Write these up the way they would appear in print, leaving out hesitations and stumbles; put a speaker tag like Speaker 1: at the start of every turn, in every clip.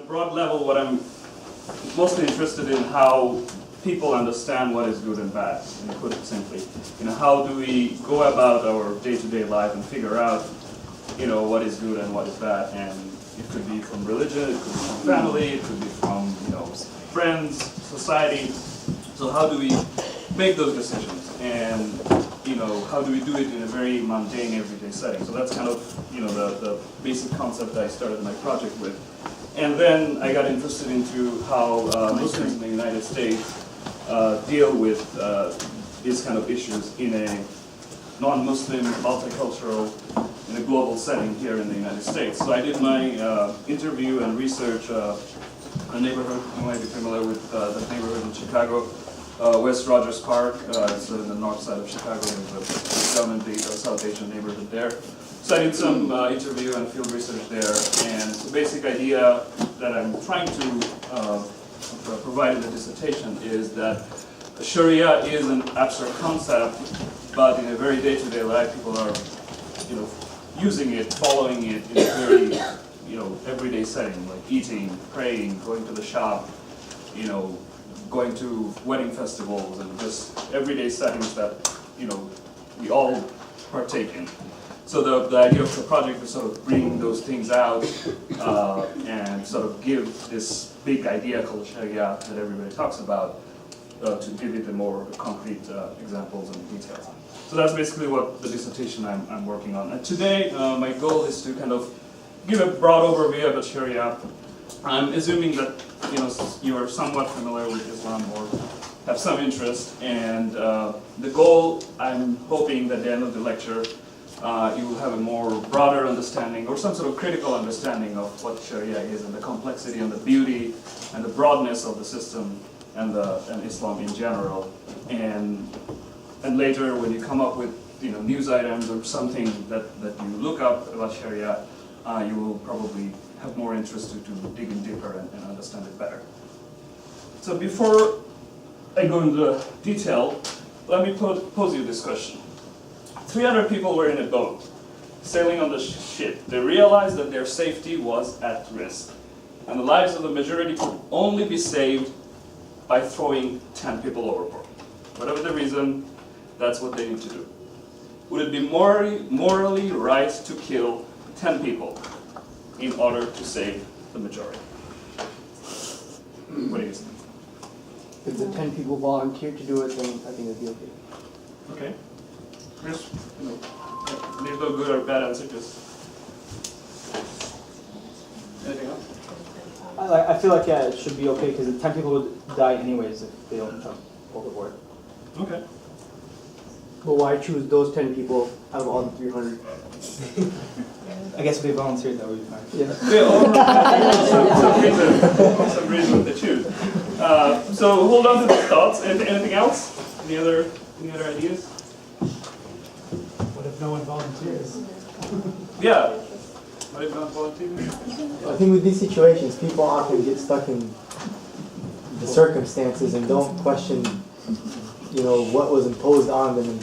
Speaker 1: broad level, what I'm mostly interested in how people understand what is good and bad, and to put it simply. How do we go about our day-to-day life and figure out, what is good and what is bad? And it could be from religion, it could be from family, it could be from, friends, society. So how do we make those decisions? And, how do we do it in a very mundane, everyday setting? So that's kind of, the basic concept I started my project with. And then I got interested into how Muslims in the United States deal with these kind of issues in a non-Muslim, multicultural, in a global setting here in the United States. So I did my interview and research a neighborhood. You might be familiar with that neighborhood in Chicago, West Rogers Park. It's in the north side of Chicago. It's predominantly a South Asian neighborhood there. So I did some interview and field research there, and the basic idea that I'm trying to provide in the dissertation is that Sharia is an abstract concept, but in a very day-to-day life, people are, using it, following it in a very, everyday setting, like eating, praying, going to the shop, going to wedding festivals, and just everyday settings that, we all partake in. So the idea of the project is sort of bring those things out and sort of give this big idea called Sharia that everybody talks about to give it a more concrete examples and details. So that's basically what the dissertation I'm working on. And today my goal is to kind of give a broad overview about Sharia. I'm assuming that you are somewhat familiar with Islam or have some interest, and the goal, I'm hoping that at the end of the lecture you will have a more broader understanding or some sort of critical understanding of what Sharia is and the complexity and the beauty and the broadness of the system and Islam in general. And later when you come up with news items or something that you look up about Sharia, you will probably have more interest to dig in deeper and understand it better. So before I go into detail, let me pose you this question. 300 people were in a boat, sailing on the ship. They realized that their safety was at risk, and the lives of the majority could only be saved by throwing 10 people overboard. Whatever the reason, that's what they need to do. Would it be morally right to kill 10 people in order to save the majority? What do you think?
Speaker 2: If the 10 people volunteer to do it, then I think it'd be okay.
Speaker 1: Okay. Chris, leave no good or bad answer, just anything else?
Speaker 2: I feel like it should be okay because 10 people would die anyways if they don't jump overboard.
Speaker 1: Okay.
Speaker 2: But why choose those 10 people out of all the 300? I guess if they volunteered, that would be fine. Yeah.
Speaker 1: Some reason to choose. So hold on to those thoughts. Anything else? Any other ideas?
Speaker 3: What if no one volunteers?
Speaker 1: Yeah. What if not volunteers?
Speaker 4: I think with these situations, people often get stuck in the circumstances and don't question, what was imposed on them. And,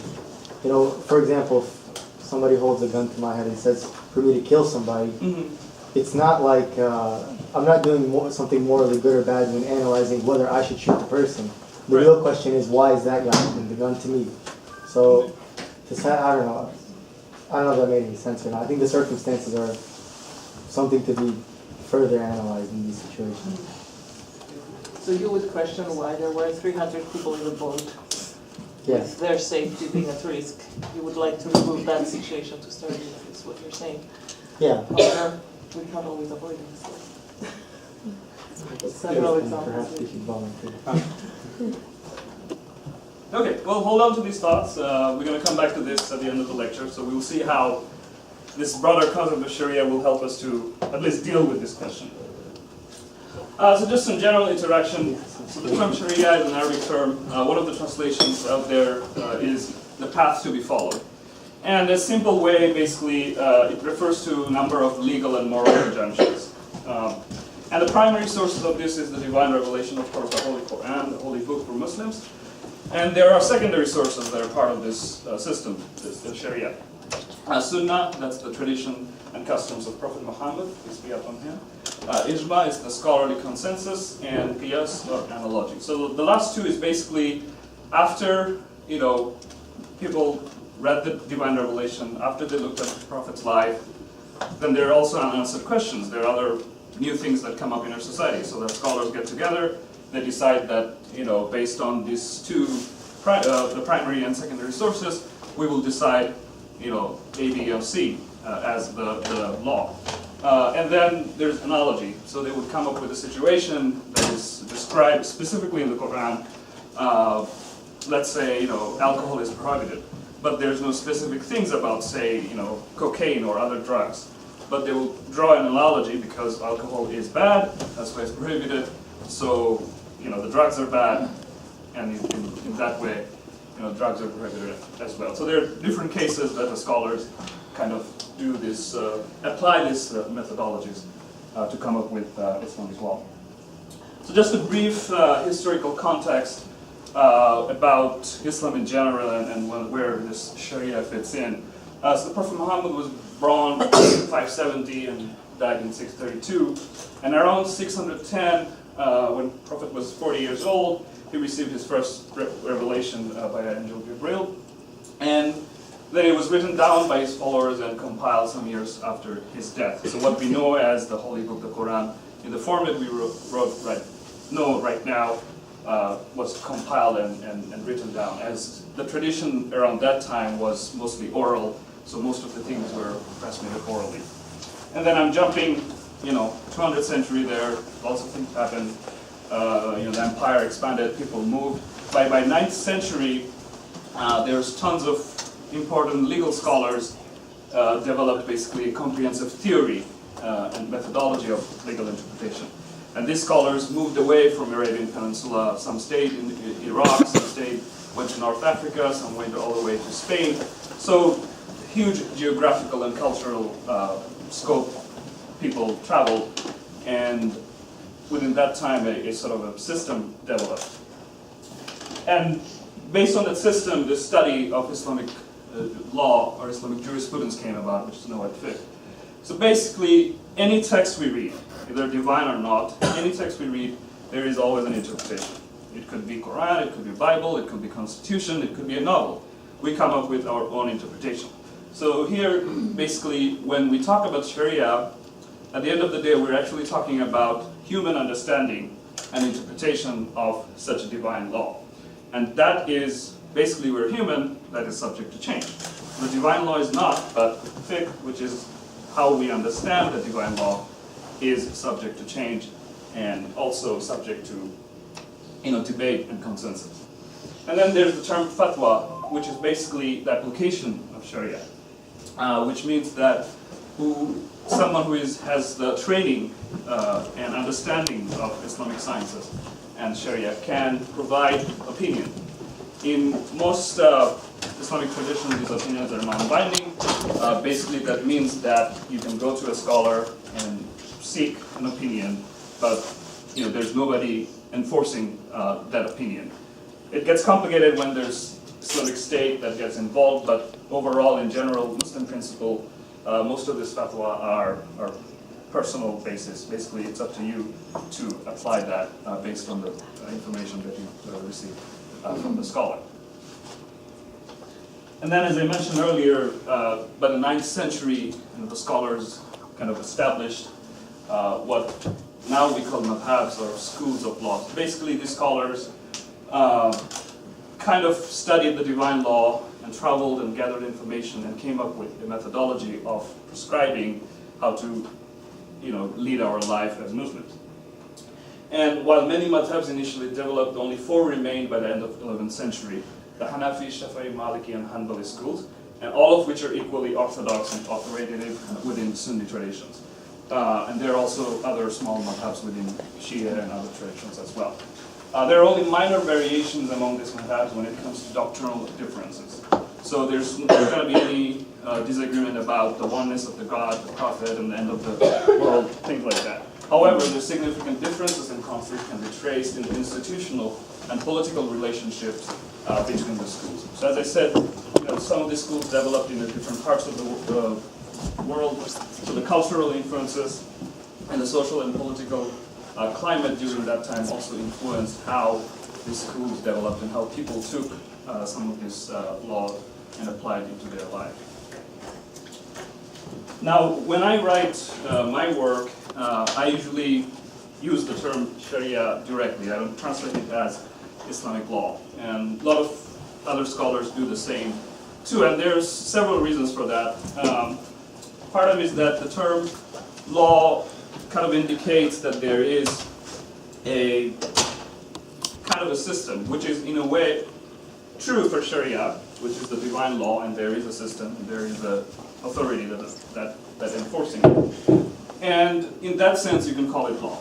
Speaker 4: for example, if somebody holds a gun to my head and says for me to kill somebody, it's not like I'm not doing something morally good or bad when analyzing whether I should shoot the person. The real question is, why is that guy holding the gun to me? So, I don't know if that made any sense or not. I think the circumstances are something to be further analyzed in these situations.
Speaker 5: So you would question why there were 300 people in the boat
Speaker 4: Yes.
Speaker 5: with their safety being at risk. You would like to remove that situation to start with, is what you're saying.
Speaker 4: Yeah.
Speaker 5: However, we can't always avoid it. Several
Speaker 4: Perhaps they
Speaker 5: examples.
Speaker 4: should volunteer.
Speaker 1: Okay, well, hold on to these thoughts. We're going to come back to this at the end of the lecture, so we will see how this broader concept of Sharia will help us to at least deal with this question. So just some general interaction. So the term Sharia is an Arabic term. One of the translations out there is the path to be followed. And a simple way, basically, it refers to a number of legal and moral injunctions. And the primary sources of this is the divine revelation, of course, the Holy Quran, the Holy Book for Muslims. And there are secondary sources that are part of this system, the Sharia. Sunnah, that's the tradition and customs of Prophet Muhammad, peace be upon him. Ijma is the scholarly consensus, and qiyas or analogy. So the last two is basically after people read the divine revelation, after they looked at the prophet's life, then there are also unanswered questions. There are other new things that come up in our society. So that scholars get together, they decide that based on these two, the primary and secondary sources, we will decide A, B, or C as the law. And then there's analogy. So they would come up with a situation that is described specifically in the Quran. Let's say, alcohol is prohibited, but there's no specific things about, say, cocaine or other drugs. But they will draw an analogy because alcohol is bad, that's why it's prohibited. So, the drugs are bad, and in that way, drugs are prohibited as well. So there are different cases that the scholars kind of do this, apply these methodologies to come up with Islamic law. So just a brief historical context about Islam in general and where this Sharia fits in. So the Prophet Muhammad was born in 570 and died in 632. And around 610, when the Prophet was 40 years old, he received his first revelation by an angel Jibril. And then it was written down by his followers and compiled some years after his death. So what we know as the Holy Book, the Quran, in the format we wrote right now, was compiled and written down, as the tradition around that time was mostly oral, so most of the things were transmitted orally. And then I'm jumping, 200th century there, lots of things happened. The empire expanded, people moved. By 9th century, there's tons of important legal scholars developed basically a comprehensive theory and methodology of legal interpretation. And these scholars moved away from Arabian Peninsula. Some stayed in Iraq, some went to North Africa, some went all the way to Spain. So huge geographical and cultural scope, people traveled, and within that time a sort of a system developed. And based on that system, the study of Islamic law or Islamic jurisprudence came about, which is now at fiqh. So basically, any text we read, either divine or not, any text we read, there is always an interpretation. It could be Quran, it could be Bible, it could be Constitution, it could be a novel. We come up with our own interpretation. So here, basically, when we talk about Sharia, at the end of the day, we're actually talking about human understanding and interpretation of such a divine law. And that is, basically, we're human, that is subject to change. The divine law is not, but fiqh, which is how we understand the divine law, is subject to change and also subject to debate and consensus. And then there's the term fatwa, which is basically the application of Sharia, which means that someone who has the training and understanding of Islamic sciences and Sharia can provide opinion. In most Islamic traditions, these opinions are non-binding. Basically, that means that you can go to a scholar and seek an opinion, but there's nobody enforcing that opinion. It gets complicated when there's Islamic State that gets involved, but overall, in general, Muslim principle, most of this fatwa are personal basis. Basically, it's up to you to apply that based on the information that you receive from the scholar. And then, as I mentioned earlier, by the 9th century, the scholars kind of established what now we call madhabs, or schools of law. So basically, these scholars kind of studied the divine law and traveled and gathered information and came up with a methodology of prescribing how to lead our life as Muslims. And while many madhabs initially developed, only 4 remained by the end of 11th century: the Hanafi, Shafi'i, Maliki, and Hanbali schools, and all of which are equally orthodox and authoritative within Sunni traditions. And there are also other small madhabs within Shia and other traditions as well. There are only minor variations among these madhabs when it comes to doctrinal differences. So there's not going to be any disagreement about the oneness of the God, the Prophet, and the end of the world, things like that. However, the significant differences in conflict can be traced in institutional and political relationships between the schools. So as I said, some of these schools developed in the different parts of the world. So the cultural influences and the social and political climate during that time also influenced how these schools developed and how people took some of this law and applied into their life. Now, when I write my work, I usually use the term Sharia directly. I don't translate it as Islamic law. And a lot of other scholars do the same too, and there's several reasons for that. Part of it is that the term law kind of indicates that there is a kind of a system, which is in a way true for Sharia, which is the divine law, and there is a system, and there is an authority that's enforcing it. And in that sense, you can call it law.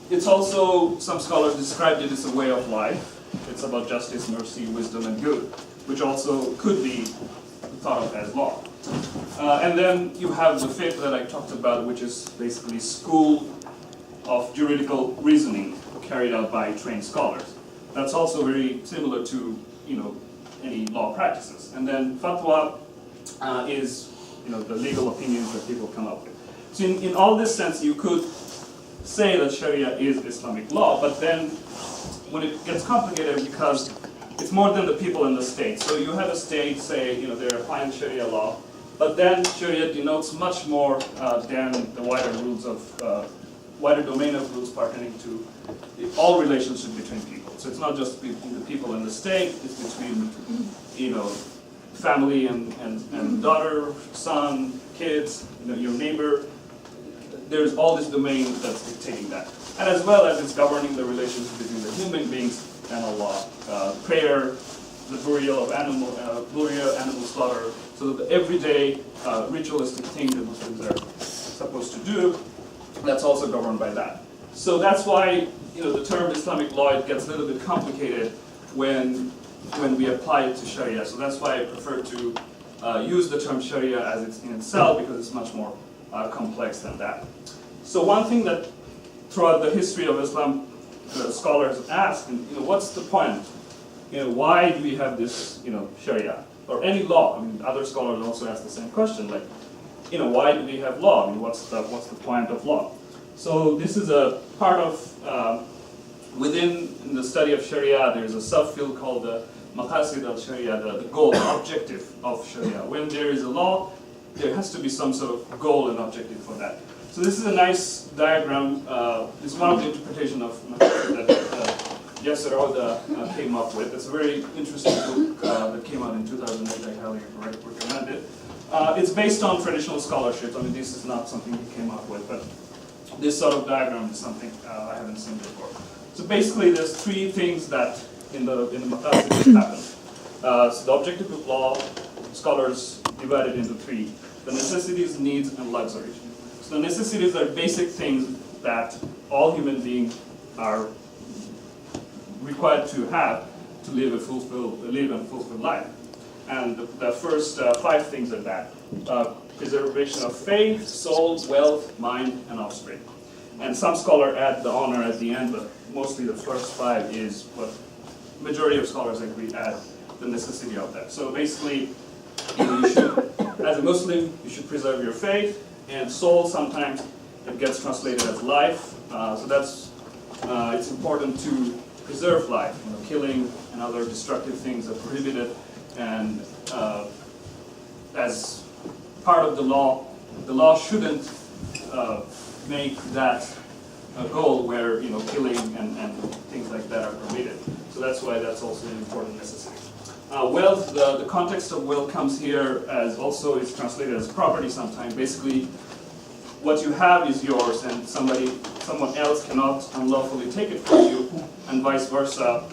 Speaker 1: It's also, some scholars described it as a way of life. It's about justice, mercy, wisdom, and good, which also could be thought of as law. And then you have the fiqh that I talked about, which is basically school of juridical reasoning carried out by trained scholars. That's also very similar to, any law practices. And then fatwa is, the legal opinions that people come up with. So in all this sense, you could say that Sharia is Islamic law, but then when it gets complicated because it's more than the people in the state. So you have a state say, they're applying Sharia law, but then Sharia denotes much more than the wider rules of, wider domain of rules pertaining to all relationships between people. So it's not just between the people in the state, it's between, family and daughter, son, kids, your neighbor. There's all this domain that's dictating that. And as well as it's governing the relationship between the human beings and Allah. Prayer, the burial, animal slaughter, so that the everyday ritualistic thing that Muslims are supposed to do, that's also governed by that. So that's why the term Islamic law, it gets a little bit complicated when we apply it to Sharia. So that's why I prefer to use the term Sharia as it's in itself, because it's much more complex than that. So one thing that throughout the history of Islam, scholars ask, what's the point? Why do we have this, Sharia or any law? I mean, other scholars also ask the same question, like, why do we have law? I mean, what's the point of law? So this is a part of within the study of Sharia. There's a subfield called the Maqasid al-Sharia, the goal, the objective of Sharia. When there is a law, there has to be some sort of goal and objective for that. So this is a nice diagram. It's one of the interpretation of that Yasser Oda came up with. It's a very interesting book that came out in 2008. I highly recommend it. It's based on traditional scholarship. I mean, this is not something he came up with, but this sort of diagram is something I haven't seen before. So basically, there's three things that in the Maqasid happen. So the objective of law, scholars divide it into three: the necessities, needs, and luxuries. So the necessities are basic things that all human beings are required to have to live and fulfill life. And the first 5 things are that: preservation of faith, soul, wealth, mind, and offspring. And some scholars add the honor at the end, but mostly the first 5 is what majority of scholars agree add the necessity of that. So basically, you should, as a Muslim, you should preserve your faith, and soul sometimes it gets translated as life. So that's it's important to preserve life. Killing and other destructive things are prohibited, and as part of the law shouldn't make that a goal where killing and things like that are permitted. So that's why that's also an important necessity. Wealth, the context of wealth comes here as also it's translated as property sometimes. Basically, what you have is yours, and someone else cannot unlawfully take it from you, and vice versa.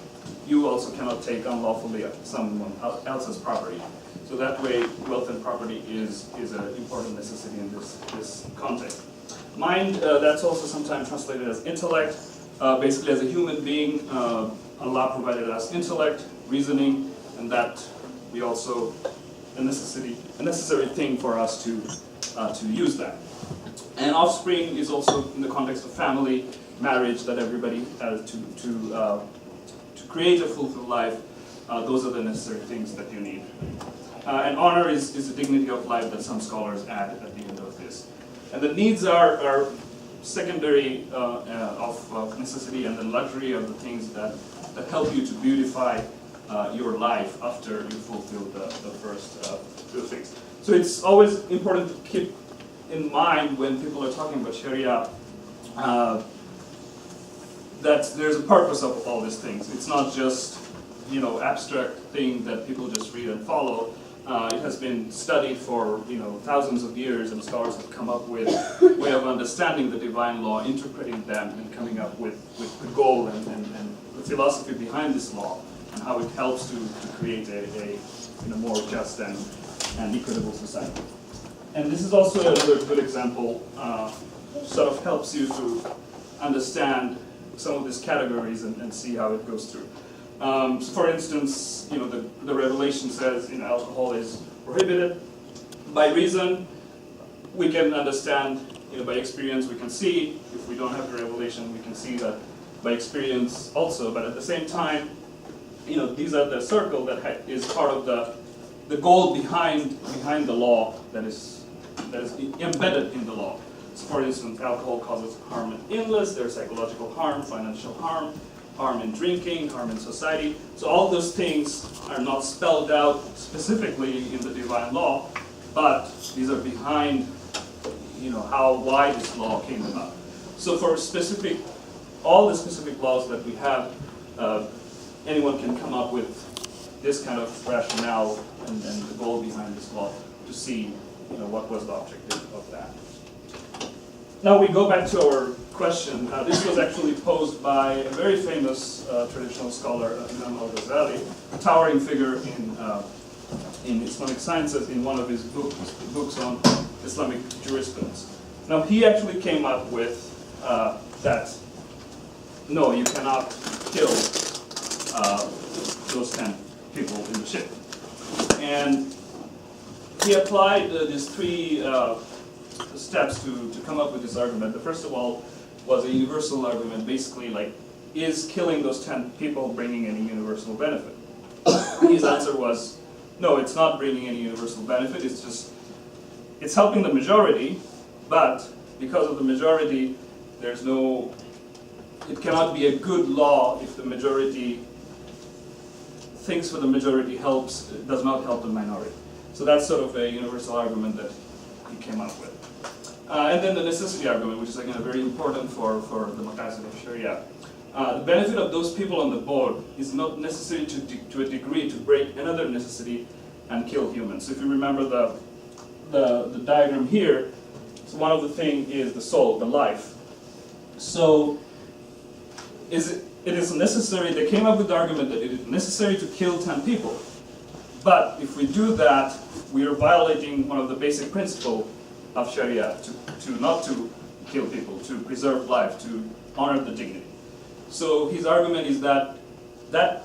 Speaker 1: You also cannot take unlawfully someone else's property. So that way, wealth and property is an important necessity in this context. Mind, that's also sometimes translated as intellect. Basically, as a human being, Allah provided us intellect, reasoning, and that we also a necessary thing for us to use that. And offspring is also in the context of family, marriage, that everybody has to create a fulfilled life. Those are the necessary things that you need. And honor is the dignity of life that some scholars add at the end of this. And the needs are secondary of necessity, and the luxury are the things that help you to beautify your life after you fulfill the first two things. So it's always important to keep in mind when people are talking about Sharia that there's a purpose of all these things. It's not just abstract thing that people just read and follow. It has been studied for thousands of years, and scholars have come up with a way of understanding the divine law, interpreting them, and coming up with the goal and the philosophy behind this law, and how it helps to create a more just and equitable society. And this is also another good example, sort of helps you to understand some of these categories and see how it goes through. So for instance, the Revelation says alcohol is prohibited. By reason, we can understand, by experience we can see. If we don't have the Revelation, we can see that by experience also. But at the same time, these are the circle that is part of the goal behind the law that is embedded in the law. So for instance, alcohol causes harm in illness, there's psychological harm, financial harm, harm in drinking, harm in society. So all those things are not spelled out specifically in the divine law, but these are behind, why this law came about. So for all the specific laws that we have, anyone can come up with this kind of rationale and the goal behind this law to see, what was the objective of that. Now we go back to our question. This was actually posed by a very famous traditional scholar, Imam al-Ghazali, a towering figure in Islamic sciences, in one of his books on Islamic jurisprudence. Now he actually came up with that, no, you cannot kill those 10 people in the ship. And he applied these three steps to come up with this argument. The first of all was a universal argument, basically like, is killing those 10 people bringing any universal benefit? His answer was, no, it's not bringing any universal benefit, it's helping the majority, but because of the majority, it cannot be a good law if the majority thinks for the majority does not help the minority. So that's sort of a universal argument that he came up with. And then the necessity argument, which is again very important for the maqasid of Sharia. The benefit of those people on the board is not necessary to a degree to break another necessity and kill humans. So if you remember the diagram here, so one of the things is the soul, the life. So it is necessary, they came up with the argument that it is necessary to kill 10 people. But if we do that, we are violating one of the basic principles of Sharia, to not to kill people, to preserve life, to honor the dignity. So his argument is that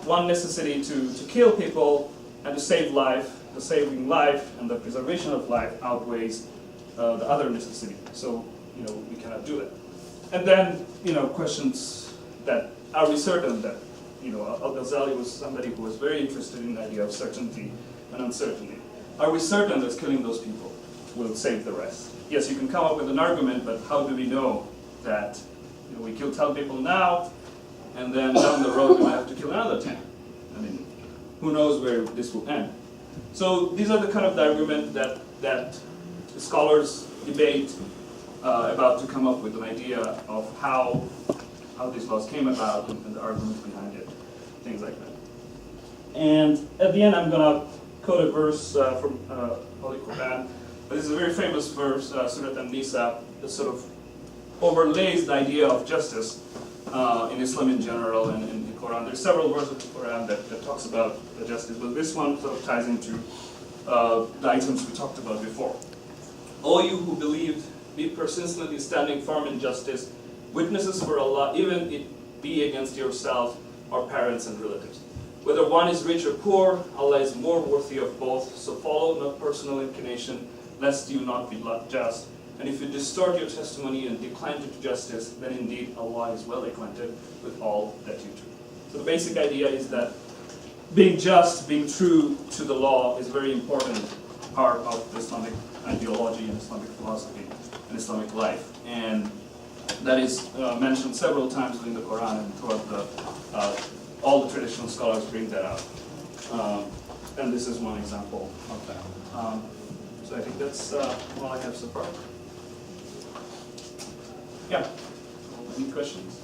Speaker 1: one necessity to kill people and to save life, the saving life and the preservation of life outweighs the other necessity. So we cannot do that. And then questions that are we certain that Al-Ghazali was somebody who was very interested in the idea of certainty and uncertainty. Are we certain that killing those people will save the rest? Yes, you can come up with an argument, but how do we know that we kill 10 people now, and then down the road we might have to kill another 10? I mean, who knows where this will end? So these are the kind of the argument that scholars debate about to come up with an idea of how these laws came about and the arguments behind it, things like that. And at the end, I'm going to quote a verse from Holy Quran. This is a very famous verse, Surah An-Nisa, that sort of overlays the idea of justice in Islam in general and in the Quran. There's several verses of the Quran that talks about the justice, but this one sort of ties into the items we talked about before. O you who believed, be persistently standing firm in justice, witnesses for Allah, even it be against yourself or parents and relatives. Whether one is rich or poor, Allah is more worthy of both, so follow not personal inclination, lest you not be just. And if you distort your testimony and decline to do justice, then indeed Allah is well acquainted with all that you do. So the basic idea is that being just, being true to the law is very important heart of Islamic ideology and Islamic philosophy and Islamic life. And that is mentioned several times in the Quran, and throughout all the traditional scholars bring that out. And this is one example of that. So I think that's all I have so far. Yeah. Any questions?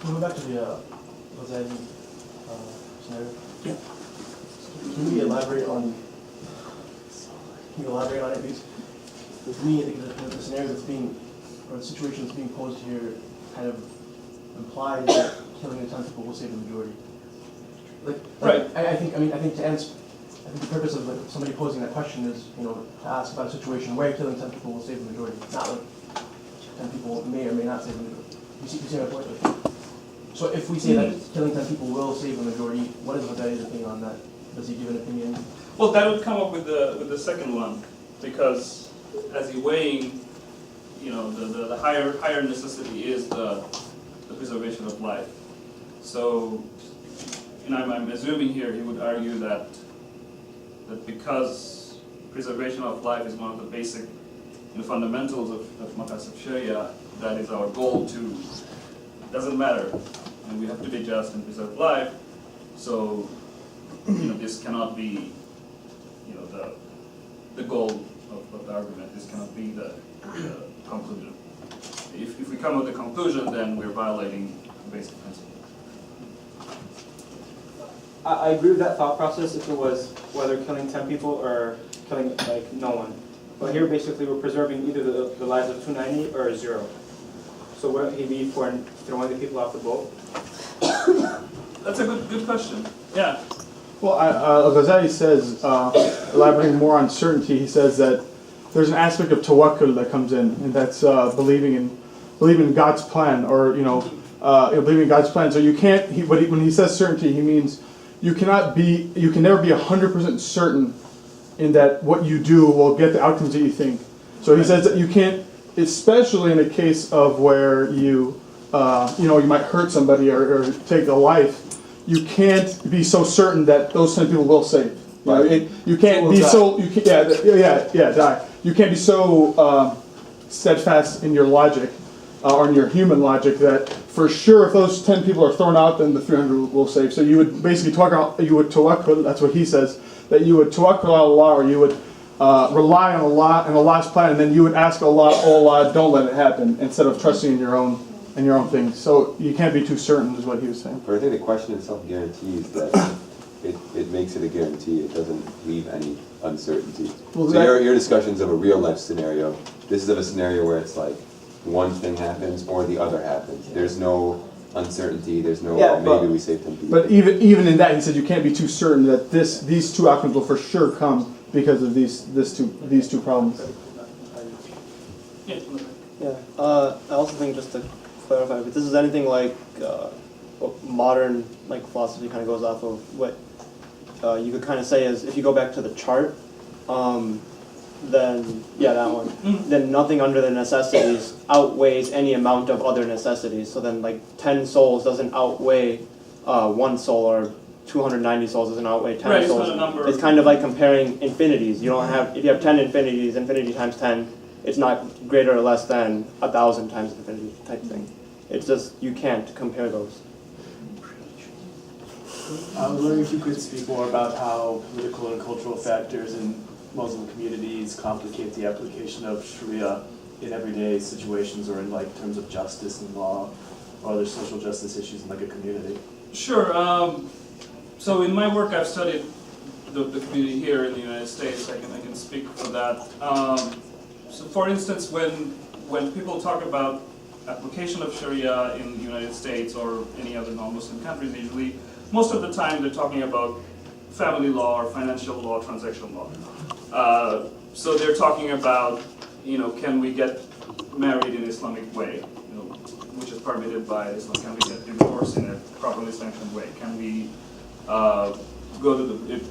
Speaker 3: Going back to the Ghazali scenario.
Speaker 1: Yeah.
Speaker 3: Can you elaborate on? Can you elaborate on it, please? For me, I think the scenario that's being, or the situation that's being posed here, kind of implies that killing a ton of people will save the majority.
Speaker 1: Right.
Speaker 3: I think to answer, I think the purpose of somebody posing that question is, to ask about a situation where killing 10 people will save the majority, not like 10 people may or may not save the majority. You see my point? So if we say that killing 10 people will save the majority, what is Ghazali's opinion on that? Does he give an opinion?
Speaker 1: Well, that would come up with the second one, because as you're weighing, the higher necessity is the preservation of life. So, I'm assuming here he would argue that because preservation of life is one of the basic fundamentals of Maqasid Sharia, that is our goal too. Doesn't matter, and we have to be just and preserve life. So, this cannot be, the goal of the argument. This cannot be the conclusion. If we come with the conclusion, then we're violating the basic principle.
Speaker 2: I agree with that thought process if it was whether killing 10 people or killing no one. But here basically we're preserving either the lives of 290 or 0. So would he be for throwing the people off the boat?
Speaker 1: That's a good question. Yeah.
Speaker 6: Well, Ghazali says, elaborating more on certainty, he says that there's an aspect of tawakkul that comes in, and that's believing in God's plan, or believing in God's plan. So you can't. When he says certainty, he means you can never be 100% certain in that what you do will get the outcomes that you think. So he says that you can't, especially in a case of where you might hurt somebody or take a life. You can't be so certain that those 10 people will save. You can't be so. Die. You can't be so steadfast in your logic or in your human logic that for sure if those 10 people are thrown out, then the 300 will save. So you would basically tawakkul. That's what he says. That you would tawakkul on Allah, or you would rely on Allah and Allah's plan, and then you would ask Allah, "Oh Allah, don't let it happen," instead of trusting in your own thing. So you can't be too certain, is what he was saying.
Speaker 7: But I think the question itself guarantees that it makes it a guarantee. It doesn't leave any uncertainty.
Speaker 6: Well,
Speaker 7: so your discussions of a real life scenario, this is of a scenario where it's like one thing happens or the other happens. There's no uncertainty. There's no maybe we save 10 people.
Speaker 6: But even in that, he said you can't be too certain that these two outcomes will for sure come because of these two problems.
Speaker 8: Yeah. I also think, just to clarify, if this is anything like what modern philosophy kind of goes off of, what you could kind of say is, if you go back to the chart, then that one, then nothing under the necessities outweighs any amount of other necessities. So then 10 souls doesn't outweigh one soul, or 290 souls doesn't outweigh 10
Speaker 1: Right,
Speaker 8: souls. It's kind of like comparing infinities. You don't have, if you have 10 infinities, infinity times 10, it's not greater or less than 1,000 times infinity type thing. It's just, you can't compare those.
Speaker 9: I was wondering if you could speak more about how political and cultural factors in Muslim communities complicate the application of Sharia in everyday situations, or in terms of justice and law, or other social justice issues in a community.
Speaker 1: Sure. So in my work, I've studied the community here in the United States. I can speak for that. So for instance, when people talk about application of Sharia in the United States or any other non-Muslim countries, usually, most of the time they're talking about family law or financial law, transaction law. So they're talking about, can we get married in an Islamic way, which is permitted by Islam? Can we get divorced in a properly sanctioned way? Can we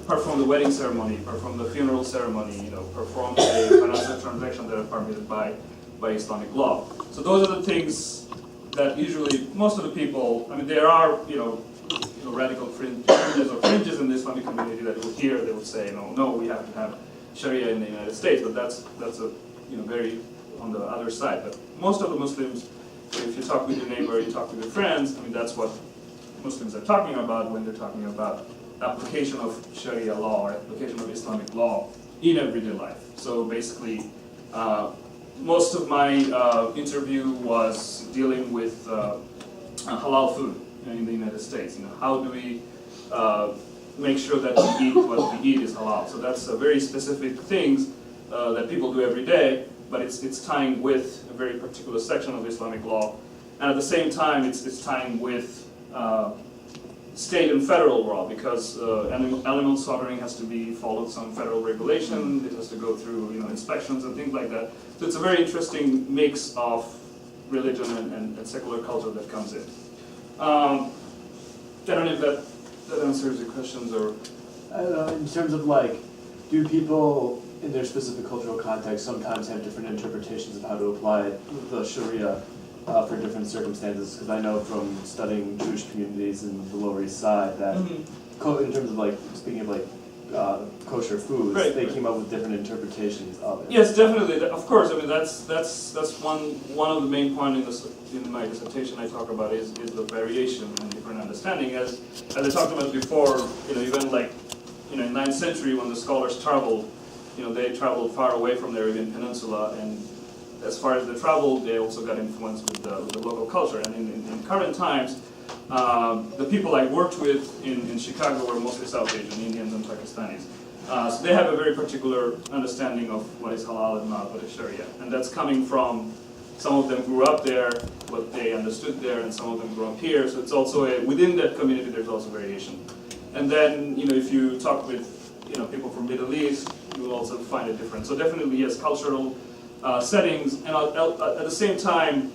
Speaker 1: perform the wedding ceremony, perform the funeral ceremony, perform a financial transaction that are permitted by by Islamic law. So those are the things that usually most of the people, I mean, there are, radical fringes in the Islamic community that will hear, they will say, no, we have to have Sharia in the United States, but that's a, very on the other side. But most of the Muslims, if you talk with your neighbor, you talk with your friends, I mean, that's what Muslims are talking about when they're talking about application of Sharia law or application of Islamic law in everyday life. So basically, most of my interview was dealing with halal food in the United States. How do we make sure that we eat what we eat is halal? So that's very specific things that people do every day, but it's tying with a very particular section of Islamic law, and at the same time, it's tying with state and federal law, because animal slaughtering has to be followed some federal regulation. It has to go through inspections and things like that. So it's a very interesting mix of religion and secular culture that comes in. I don't know if that answers your questions, or
Speaker 9: I don't know, in terms of like, do people in their specific cultural context sometimes have different interpretations of how to apply the Sharia for different circumstances? Because I know from studying Jewish communities in the Lower East Side that in terms of like, speaking of like kosher foods, they came up with different interpretations of it.
Speaker 1: Yes, definitely. Of course, I mean that's one of the main points in my dissertation I talk about is the variation and different understanding. As I talked about before, even like in 9th century when the scholars traveled, they traveled far away from the Arabian Peninsula, and as far as they traveled, they also got influenced with the local culture. And in current times, the people I worked with in Chicago were mostly South Asian, Indians and Pakistanis. So they have a very particular understanding of what is halal and not what is Sharia. And that's coming from, some of them grew up there, what they understood there, and some of them grew up here. So it's also, within that community, there's also variation. And then, if you talk with, people from Middle East, you will also find a difference. So definitely, yes, cultural settings, and at the same time,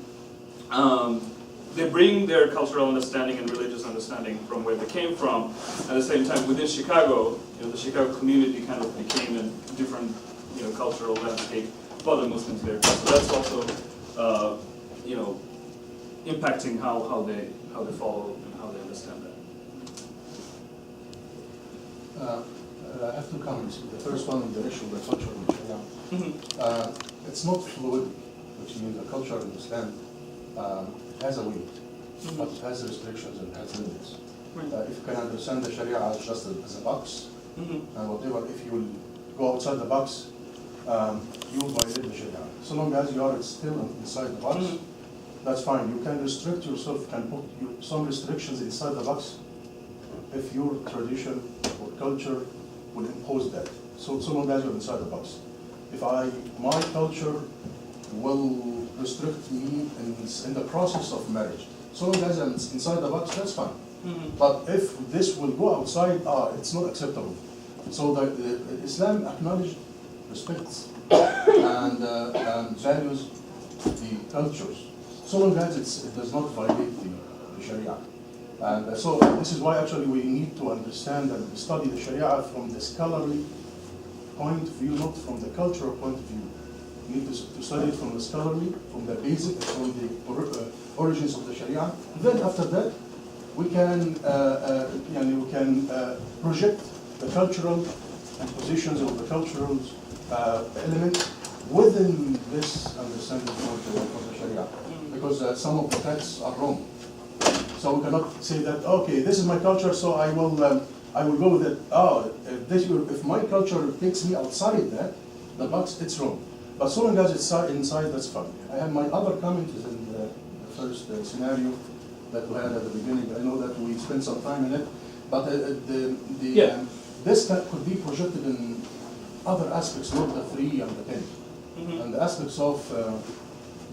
Speaker 1: they bring their cultural understanding and religious understanding from where they came from. At the same time, within Chicago, the Chicago community kind of became a different, cultural landscape for the Muslims there. So that's also, impacting how they follow and how they understand that.
Speaker 10: I have two comments. The first one on the issue of the culture in Sharia. It's not fluid, which means the culture in Islam has a weight, but it has restrictions and has limits. If you can understand the Sharia as just as a box, and whatever, if you will go outside the box, you will violate the Sharia. So long as you are still inside the box, that's fine. You can restrict yourself, you can put some restrictions inside the box if your tradition or culture will impose that. So long as you're inside the box. If my culture will restrict me in the process of marriage, so long as I'm inside the box, that's fine. But if this will go outside, it's not acceptable. So the Islam acknowledges, respects, and values the cultures, so long as it does not violate the Sharia. And so this is why actually we need to understand and study the Sharia from the scholarly point of view, not from the cultural point of view. We need to study it from the scholarly, from the basic, from the origins of the Sharia. Then after that, we can project the cultural impositions or the cultural elements within this understanding of the Sharia, because some of the texts are wrong. So we cannot say that, okay, this is my culture, so I will go with it. If my culture takes me outside the box, it's wrong. But so long as it's inside, that's fine. I have my other comment is in the first scenario that we had at the beginning. I know that we spent some time in it, but this could be projected in other aspects, not the 3 and the 10, and the aspects of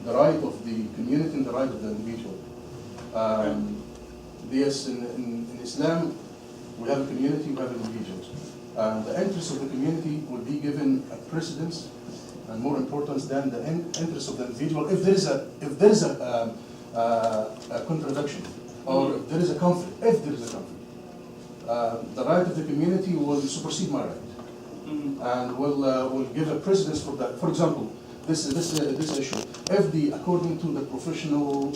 Speaker 10: the right of the community and the right of the individual. Yes, in Islam, we have a community, we have individuals. The interests of the community will be given a precedence and more importance than the interests of the individual. If there is a contradiction or if there is a conflict, the right of the community will supersede my right, and will give a precedence for that. For example, this issue. according to the professional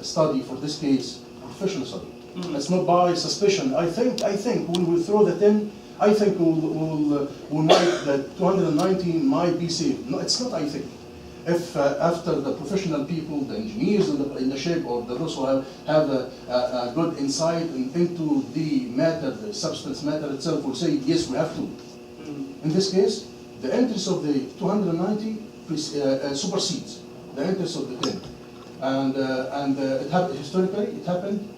Speaker 10: study for this case, professional study. It's not by suspicion. I think when we throw that in, I think we might, the 219 might be saved. No, it's not I think. If after the professional people, the engineers in the ship, or those who have a good insight into the matter, the substance matter itself, will say, yes, we have to. In this case, the interest of the 290 supersedes the interest of the 10. And it happened, historically, it happened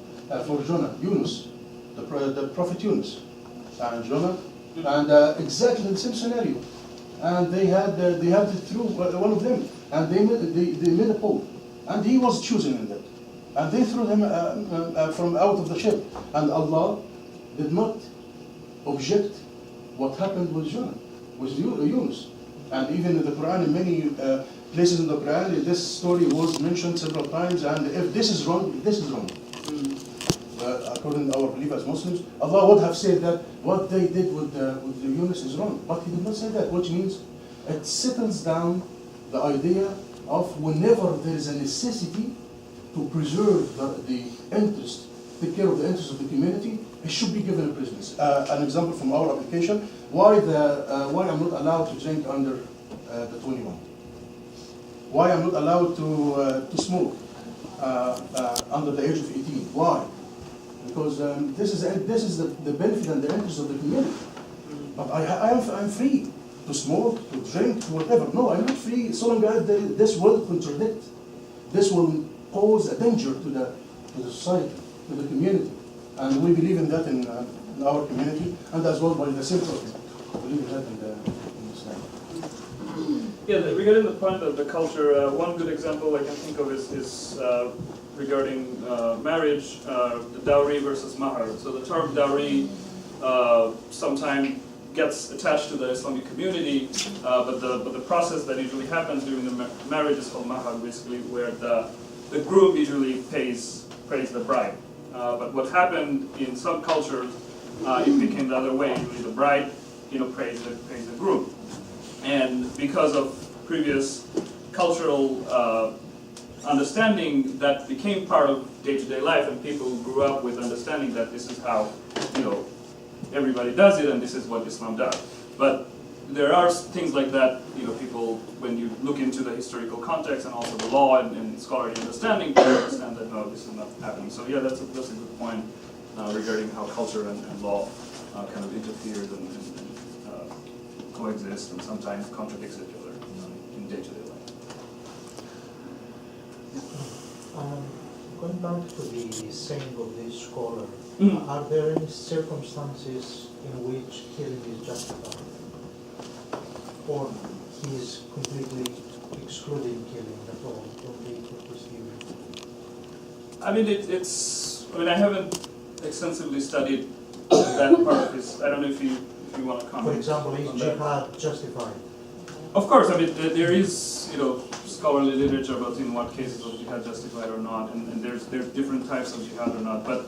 Speaker 10: for Jonah, Yunus, the prophet Yunus, and Jonah, and exactly the same scenario. And they had it through one of them, and they made a poll, and he was chosen in that, and they threw him from out of the ship, and Allah did not object what happened with Jonah, with Yunus, and even in the Quran, in many places in the Quran, this story was mentioned several times, and if this is wrong, this is wrong. According to our belief as Muslims, Allah would have said that what they did with the Yunus is wrong, but He did not say that, which means it settles down the idea of whenever there is a necessity to preserve the interest, take care of the interest of the community, it should be given a precedence. An example from our application: why I'm not allowed to drink under the 21? Why I'm not allowed to smoke under the age of 18? Why? Because this is the benefit and the interest of the community. But I'm free to smoke, to drink, to whatever. No, I'm not free so long as this will contradict. This will pose a danger to the society, to the community. And we believe in that in our community, and as well by the same token. We believe in that in Islam.
Speaker 1: Yeah, regarding the point of the culture, one good example I can think of is regarding marriage, the dowry versus mahar. So the term dowry sometimes gets attached to the Islamic community, but the process that usually happens during the marriage is called mahar, basically, where the groom usually pays the bride. But what happened in some cultures, it became the other way. Usually the bride, pays the groom, and because of previous cultural understanding, that became part of day-to-day life, and people grew up with understanding that this is how everybody does it, and this is what Islam does. But there are things like that, people, when you look into the historical context and also the law and scholarly understanding, you understand that no, this is not happening. So yeah, that's a good point regarding how culture and law kind of interferes and coexist, and sometimes contradicts each other in day-to-day life.
Speaker 11: Going back to the saying of this scholar, are there any circumstances in which killing is justified? Or he is completely excluding killing at all from the purpose given?
Speaker 1: I mean, I haven't extensively studied that part of his. I don't know if you want to comment.
Speaker 11: For example, is jihad justified?
Speaker 1: Of course, I mean, there is, scholarly literature about in what cases of jihad justified or not, and there's different types of jihad or not. But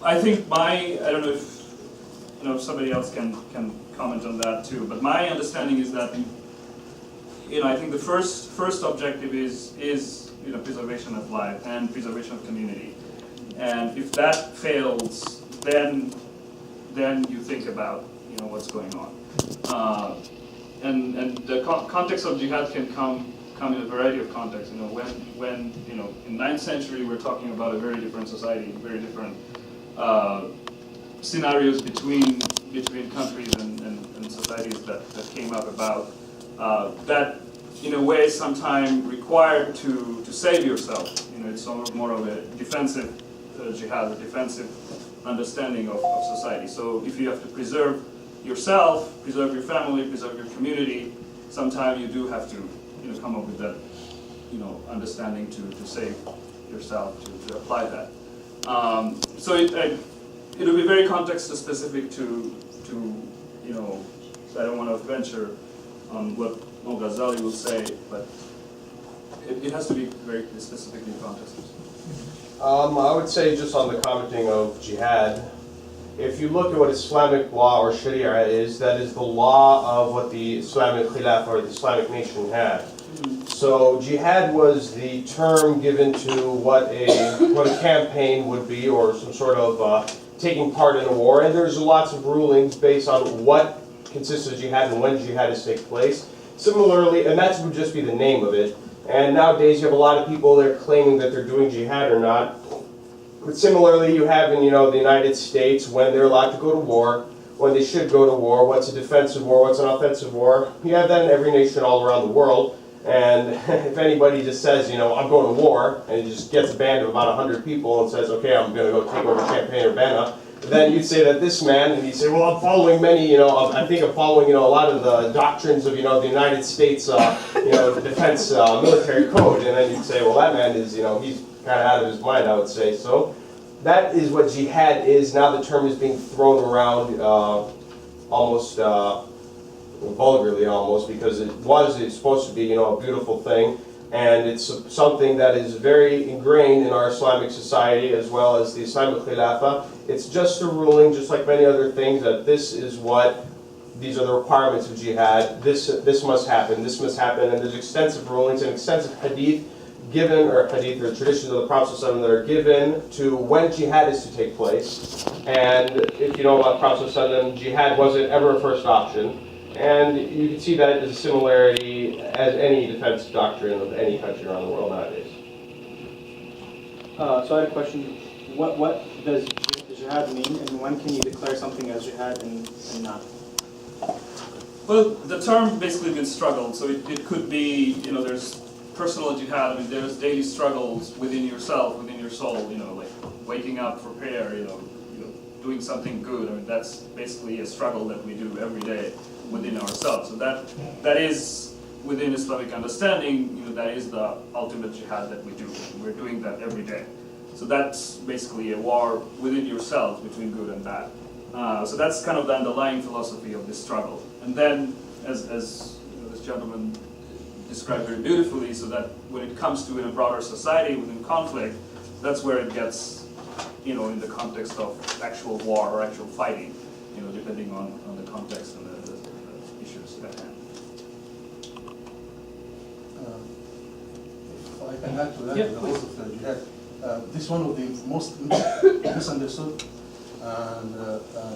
Speaker 1: I think I don't know if somebody else can comment on that too. But my understanding is that I think the first objective is preservation of life and preservation of community. And if that fails, then you think about what's going on. And the context of jihad can come in a variety of contexts. When in 9th century we're talking about a very different society, very different scenarios between countries and societies that came up about that in a way sometimes required to save yourself. It's more of a defensive jihad, a defensive understanding of society. So if you have to preserve yourself, preserve your family, preserve your community, sometimes you do have to come up with that understanding to save yourself, to apply that. So it'll be very context specific to I don't want to venture on what Al-Ghazali will say, but it has to be very specifically context.
Speaker 12: I would say, just on the commenting of jihad, if you look at what Islamic law or Sharia is, that is the law of what the Islamic Khilafah or the Islamic nation had. So jihad was the term given to what a campaign would be, or some sort of taking part in a war. And there's lots of rulings based on what consists of jihad and when jihad is take place. Similarly, and that would just be the name of it. And nowadays you have a lot of people that are claiming that they're doing jihad or not. But similarly, you have in the United States when they're allowed to go to war, when they should go to war, what's a defensive war, what's an offensive war. You have that in every nation all around the world. And if anybody just says, I'm going to war, and he just gets a band of about 100 people and says, okay, I'm going to go take over Champaign, Urbana, then you'd say that this man, and he'd say, well, I'm following many, I think I'm following, a lot of the doctrines of, the United States, the defense military code. And then you'd say, well, that man is, he's kind of out of his mind, I would say. So that is what jihad is. Now the term is being thrown around almost vulgarly almost, because it's supposed to be, a beautiful thing. And it's something that is very ingrained in our Islamic society as well as the Islamic Khilafah. It's just a ruling, just like many other things, that these are the requirements of jihad. This must happen, and there's extensive rulings and extensive hadith given, or traditions of the Prophet ﷺ that are given to when jihad is to take place. And if you know about Prophet ﷺ, jihad wasn't ever a first option. And you can see that as a similarity as any defense doctrine of any country around the world nowadays.
Speaker 2: So I had a question. What does jihad mean, and when can you declare something as jihad and not?
Speaker 1: Well, the term basically means struggle. So it could be, there's personal jihad. There's daily struggles within yourself, within your soul. Like waking up for prayer. Doing something good. That's basically a struggle that we do every day within ourselves. So that is within Islamic understanding. That is the ultimate jihad that we do. We're doing that every day. So that's basically a war within yourselves between good and bad. So that's kind of the underlying philosophy of this struggle. And then, as this gentleman described very beautifully, so that when it comes to in a broader society within conflict, that's where it gets, in the context of actual war or actual fighting, depending on the context and the issues at hand.
Speaker 10: If I can add to that, the whole of jihad. This is one of the most misunderstood, and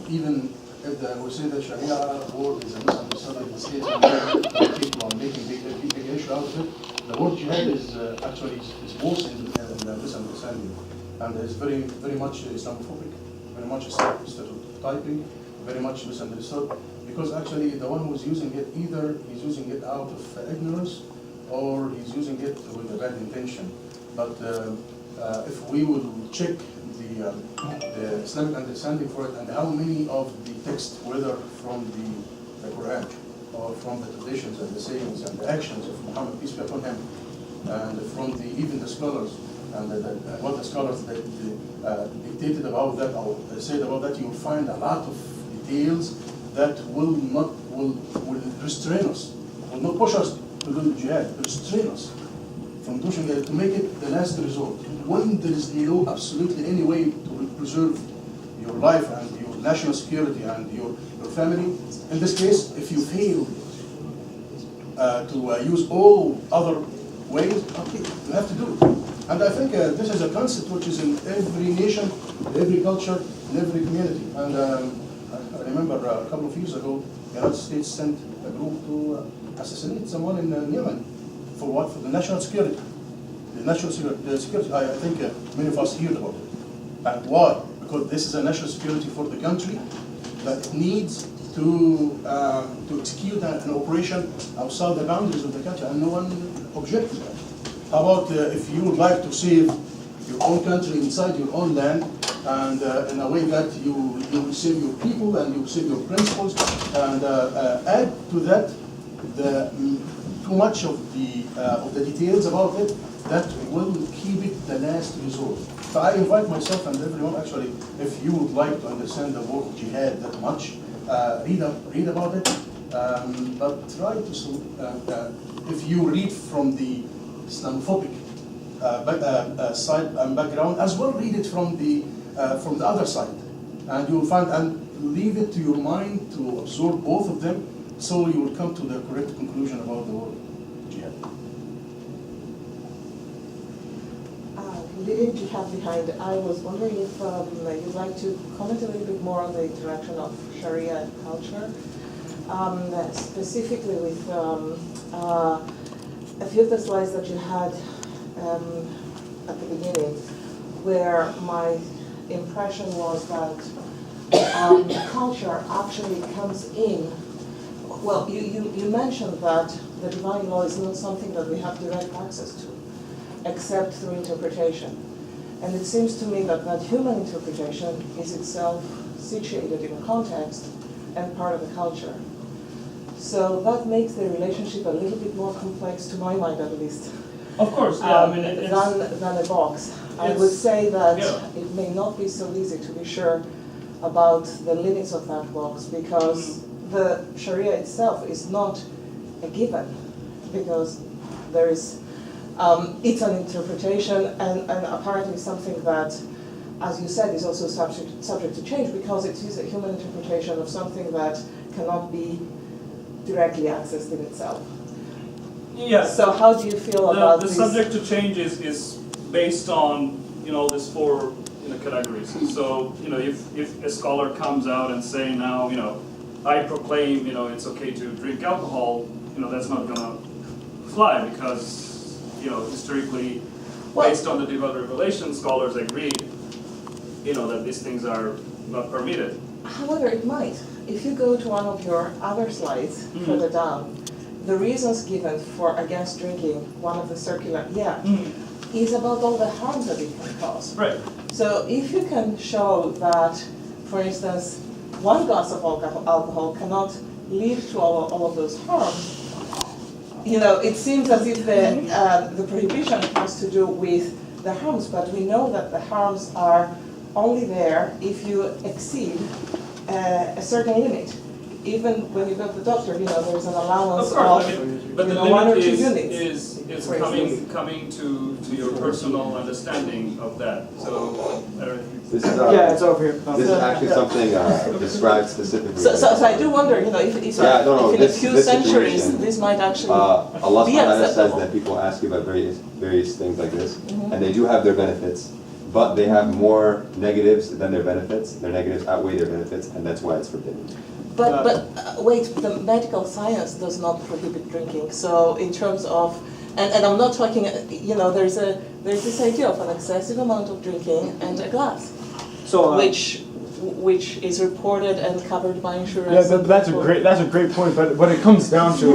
Speaker 10: even if we say that Sharia word is a misunderstood in the States, and people are making big issue out of it, the word jihad is actually is worse in the misunderstanding, and it's very much Islamophobic, very much stereotyping, very much misunderstood, because actually the one who's using it, either he's using it out of ignorance or he's using it with a bad intention. But if we will check the Islamic understanding for it, and how many of the texts, whether from the Quran or from the traditions and the sayings and the actions of Muhammad, peace be upon him, and from even the scholars, and what the scholars dictated about that or said about that, you will find a lot of details that will restrain us, will not push us to do jihad, restrain us from doing it, to make it the last resort. When there is absolutely any way to preserve your life and your national security and your family, in this case, if you fail to use all other ways, okay, you have to do it. And I think this is a concept which is in every nation, every culture, in every community. And I remember a couple of years ago, the United States sent a group to assassinate someone in Yemen. For what? For the national security. The national security, I think many of us heard about it. And why? Because this is a national security for the country that needs to execute an operation outside the boundaries of the country, and no one objects to that. How about if you would like to save your own country inside your own land, and in a way that you will save your people and you will save your principles, and add to that too much of the details about it, that will keep it the last resort. So I invite myself and everyone, actually, if you would like to understand the word jihad that much, read about it, but try to, if you read from the Islamophobic side and background, as well read it from the other side, And you will find, and leave it to your mind to absorb both of them, so you will come to the correct conclusion about the word jihad.
Speaker 5: Leaving jihad behind, I was wondering if you'd like to comment a little bit more on the interaction of Sharia and culture, specifically with a few of the slides that you had at the beginning, where my impression was that culture actually comes in. Well, you mentioned that the divine law is not something that we have direct access to, except through interpretation. And it seems to me that that human interpretation is itself situated in a context and part of the culture. So that makes the relationship a little bit more complex, to my mind at least,
Speaker 1: Of course, yeah. I mean,
Speaker 5: than a box. I would say that it may not be so easy to be sure about the limits of that box, because the Sharia itself is not a given, because there is, it's an interpretation and apparently something that, as you said, is also subject to change, because it is a human interpretation of something that cannot be directly accessed in itself.
Speaker 1: Yeah.
Speaker 5: So how do you feel about
Speaker 1: the
Speaker 5: this?
Speaker 1: subject to change is based on these four categories. So if a scholar comes out and say now I proclaim it's okay to drink alcohol, that's not gonna fly, because historically, based on the divine revelation, scholars agreed that these things are not permitted.
Speaker 5: However, it might. If you go to one of your other slides further down, the reasons given for against drinking, one of the circular, is about all the harms that it can cause.
Speaker 1: Right.
Speaker 5: So if you can show that, for instance, one glass of alcohol cannot lead to all of those harms, it seems as if the prohibition has to do with the harms, but we know that the harms are only there if you exceed a certain limit. Even when you go to the doctor, there's an allowance
Speaker 1: of course, but the
Speaker 5: one or
Speaker 1: limit
Speaker 5: two units.
Speaker 1: is coming to your personal understanding of that. So
Speaker 7: This is,
Speaker 2: it's over here.
Speaker 7: This is actually something described specifically.
Speaker 5: So I do wonder, if in a few centuries this might actually
Speaker 7: Allah
Speaker 5: be
Speaker 7: subhanahu wa ta'ala says
Speaker 5: acceptable.
Speaker 7: that people ask you about various things like this, and they do have their benefits, but they have more negatives than their benefits. Their negatives outweigh their benefits, and that's why it's forbidden.
Speaker 5: But wait, the medical science does not prohibit drinking. So in terms of, and I'm not talking, there's this idea of an excessive amount of drinking and a glass,
Speaker 2: So
Speaker 5: which is reported and covered by insurance.
Speaker 6: Yeah, that's a great point. But what it comes down to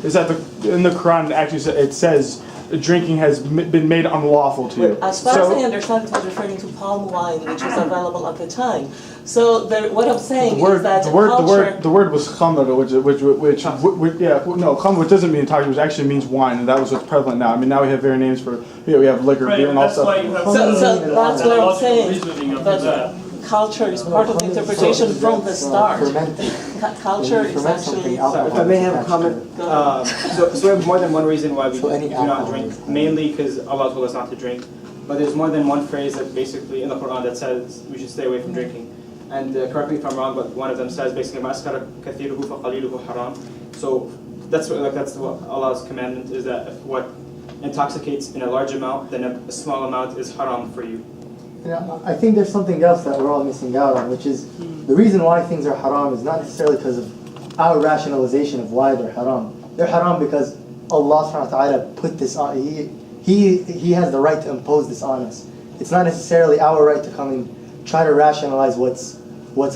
Speaker 6: is that in the Quran actually it says drinking has been made unlawful to you.
Speaker 5: As far as I understand, it was referring to palm wine, which was available at the time. So what I'm saying is that
Speaker 6: the word was khamr, khamr, which doesn't mean intoxicant, which actually means wine, and that was what's prevalent now. I mean, now we have various names for we have liquor, beer, and all stuff.
Speaker 1: Why you have
Speaker 5: so that's what I'm saying.
Speaker 1: reasoning of
Speaker 5: That
Speaker 1: that.
Speaker 5: culture is part of the interpretation from the start. Culture is actually.
Speaker 2: If I may have a comment, so we have more than one reason why we do not drink, mainly because Allah told us not to drink. But there's more than one phrase that basically in the Quran that says we should stay away from drinking. And correct me if I'm wrong, but one of them says basically مَأَسْكَرَ كَثِيرُهُ فَقَلِيلُهُ حَرَامٌ. So that's what Allah's commandment is, that if what intoxicates in a large amount, then a small amount is haram for you.
Speaker 4: I think there's something else that we're all missing out on, which is the reason why things are haram is not necessarily because of our rationalization of why they're haram. They're haram because Allah subhanahu wa ta'ala put this on. He has the right to impose this on us. It's not necessarily our right to come and try to rationalize what's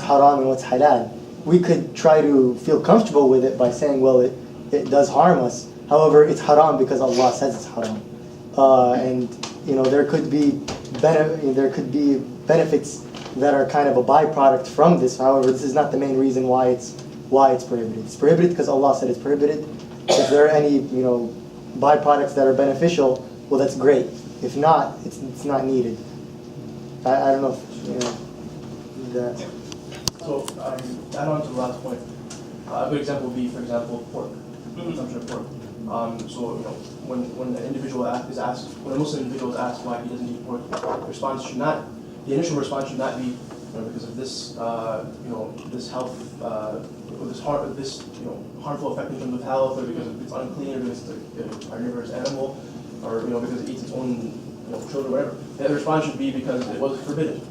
Speaker 4: haram and what's halal. We could try to feel comfortable with it by saying, well, it does harm us. However, it's haram because Allah says it's haram. And there could be benefits that are kind of a byproduct from this. However, this is not the main reason why it's prohibited. It's prohibited because Allah said it's prohibited. If there are any byproducts that are beneficial, well, that's great. If not, it's not needed. I don't know if that.
Speaker 3: So, add on to the last point. A good example would be, for example, pork, consumption of pork. So, when an individual is asked, when a Muslim individual is asked why he doesn't eat pork, the initial response should not be, because of this, this health, this harmful effect in terms of health, or because it's unclean, or because it's a carnivorous animal, or because it eats its own children, whatever. The response should be because it was forbidden.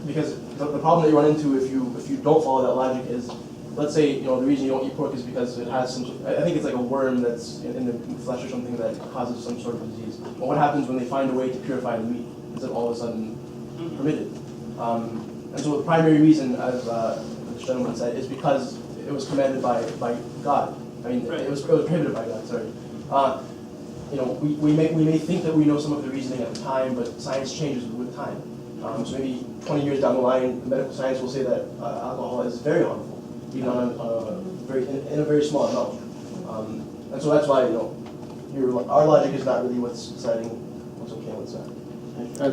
Speaker 3: Because the problem that you run into if you don't follow that logic is, let's say the reason you don't eat pork is because it has some. I think it's like a worm that's in the flesh or something that causes some sort of disease. But what happens when they find a way to purify the meat? Is it all of a sudden permitted? And so the primary reason, as this gentleman said, is because it was commanded by God. I mean, it was prohibited by God. Sorry. We may think that we know some of the reasoning at the time, but science changes with time. So maybe 20 years down the line, the medical science will say that alcohol is very harmful, even on in a very small amount. And so that's why our logic is not really what's deciding what's okay and what's not.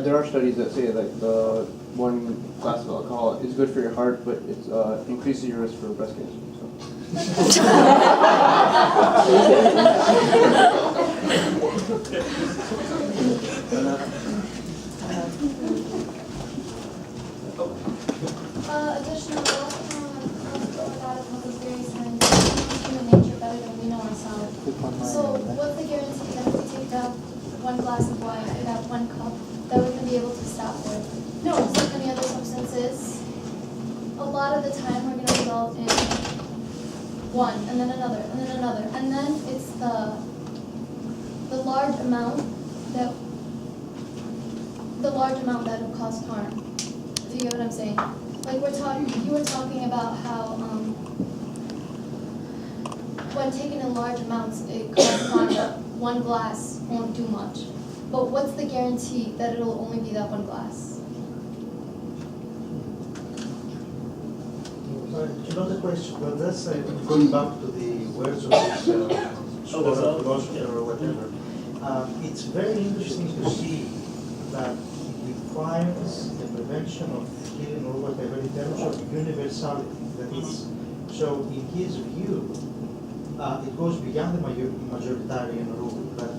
Speaker 13: There are studies that say like the one glass of alcohol is good for your heart, but it increases your risk for breast cancer.
Speaker 14: Additional that it was very scientific, human nature better than we know ourselves. So what's the guarantee that if we take that one glass of wine or that one cup, that we're going to be able to stop there? No, it's like any other substances. A lot of the time we're going to result in one, and then another, and then another. And then it's the large amount that will cause harm. Do you get what I'm saying? Like you were talking about how when taken in large amounts it causes harm, but one glass won't do much. But what's the guarantee that it'll only be that one glass?
Speaker 11: Another question, but that's going back to the words of this philosopher or whatever. It's very interesting to see that it defines the prevention of killing or whatever in terms of universality. That is, so in his view, it goes beyond the majoritarian rule that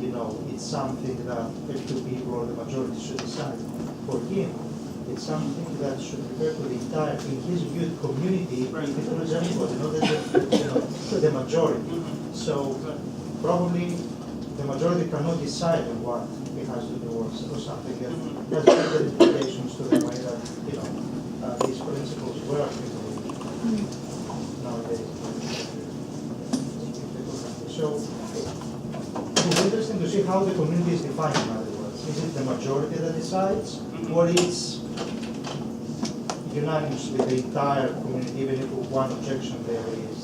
Speaker 11: it's something that a few people or the majority should decide. For him, it's something that should refer to the entire, in his view, community, it includes everybody, not the majority. So probably the majority cannot decide on what it has to do or something that has different implications to the way that these principles work nowadays. So it's interesting to see how the community is defined, in other words. Is it the majority that decides, or it's unanimously the entire community, even if one objection there is,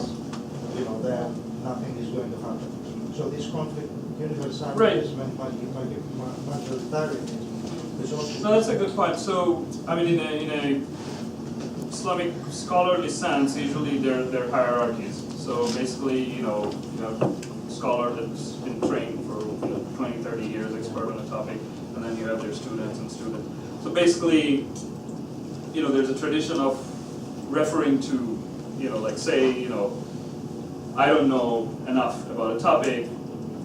Speaker 11: there nothing is going to happen. So this conflict, universalism and majoritarianism is also.
Speaker 1: No, that's a good point. So, I mean, in a Islamic scholarly sense, usually there are hierarchies. So basically, you have a scholar that's been trained for 20, 30 years, expert on a topic, and then you have their students and students. So basically, there's a tradition of referring to, like say, I don't know enough about a topic,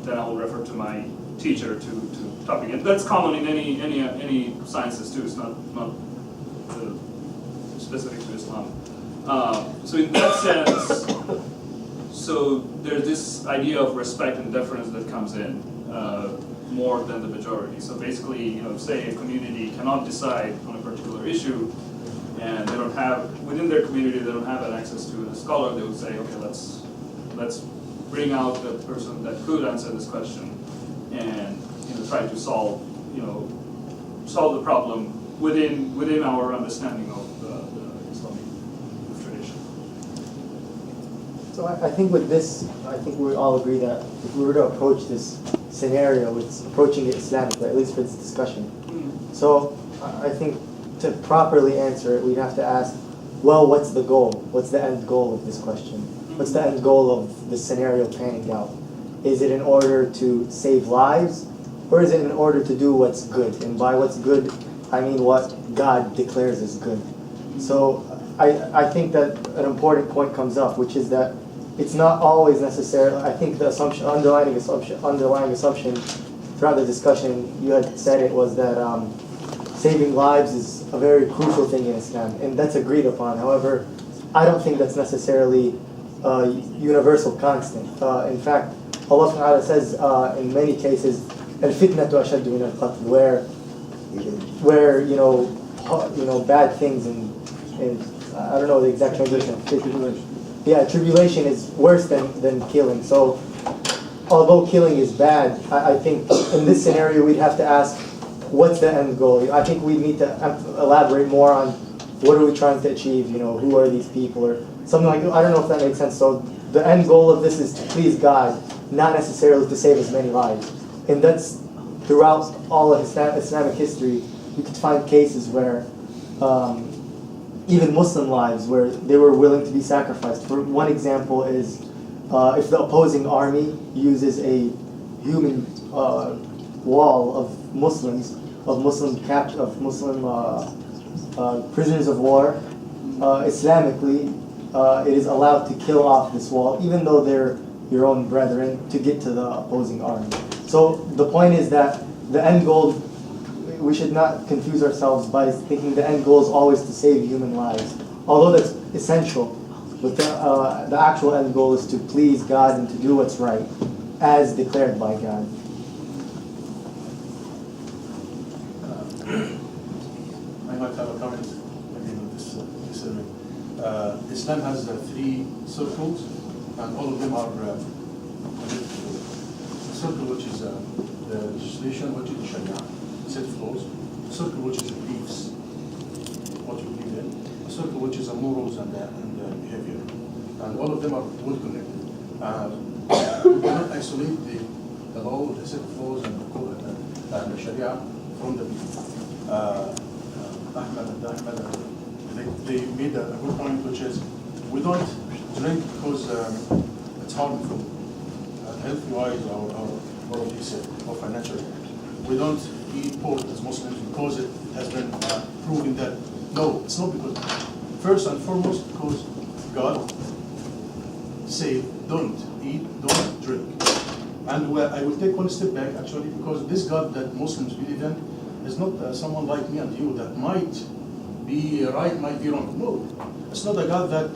Speaker 1: then I will refer to my teacher to topic. And that's common in any sciences too. It's not specific to Islam. So in that sense, so there's this idea of respect and deference that comes in more than the majority. So basically, say a community cannot decide on a particular issue, and they don't have, within their community, they don't have that access to a scholar, they would say, okay, let's bring out the person that could answer this question and try to solve the problem within our understanding of the Islamic tradition.
Speaker 4: So I think with this, I think we all agree that if we were to approach this scenario, it's approaching it Islamically, at least for this discussion. So I think to properly answer it, we'd have to ask, well, what's the goal? What's the end goal of this question? What's the end goal of this scenario panning out? Is it in order to save lives, or is it in order to do what's good? And by what's good, I mean what God declares as good. So I think that an important point comes up, which is that it's not always necessary. I think the underlying assumption throughout the discussion, you had said it was that saving lives is a very crucial thing in Islam, and that's agreed upon. However, I don't think that's necessarily a universal constant. In fact, Allah subhanahu wa ta'ala says in many cases, al-fitnatu ashaddu min al-qatl, where bad things and I don't know the exact translation. Yeah, tribulation is worse than killing. So, although killing is bad, I think in this scenario we'd have to ask, what's the end goal? I think we need to elaborate more on what are we trying to achieve. Who are these people or something like that. I don't know if that makes sense. So the end goal of this is to please God, not necessarily to save as many lives. And that's throughout all of Islamic history. You could find cases where even Muslim lives where they were willing to be sacrificed. For one example is if the opposing army uses a human wall of Muslims, of Muslim prisoners of war, Islamically, it is allowed to kill off this wall, even though they're your own brethren, to get to the opposing army. So the point is that the end goal, we should not confuse ourselves by thinking the end goal is always to save human lives. Although that's essential, but the actual end goal is to please God and to do what's right, as declared by God.
Speaker 10: I might have a comment maybe with this survey. Islam has 3 circles, and all of them are connected to the circle which is the legislation, which is the Sharia, set flows. A circle which is the beliefs, what you believe in. A circle which is the morals and behavior, and all of them are well connected. We cannot isolate the law, the set flows, and the Sharia from the belief. Ahmed, they made a good point, which is we don't drink because it's harmful, health-wise or financially. We don't eat pork as Muslims because it has been proven that. No, it's not because. First and foremost, because God said, don't eat, don't drink. And I will take one step back, actually, because this God that Muslims believe in is not someone like me and you that might be right, might be wrong. No, it's not a God that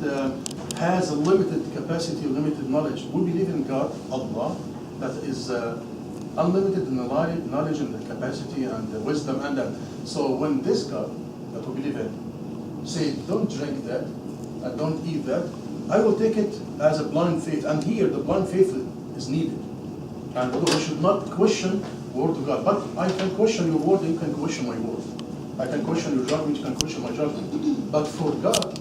Speaker 10: has a limited capacity, limited knowledge. We believe in God, Allah, that is unlimited in the knowledge and the capacity and the wisdom and that. So when this God that we believe in say, don't drink that and don't eat that, I will take it as a blind faith. And here, the blind faith is needed. And we should not question the word of God. But I can question your word, and you can question my word. I can question your judgment, you can question my judgment. But for God,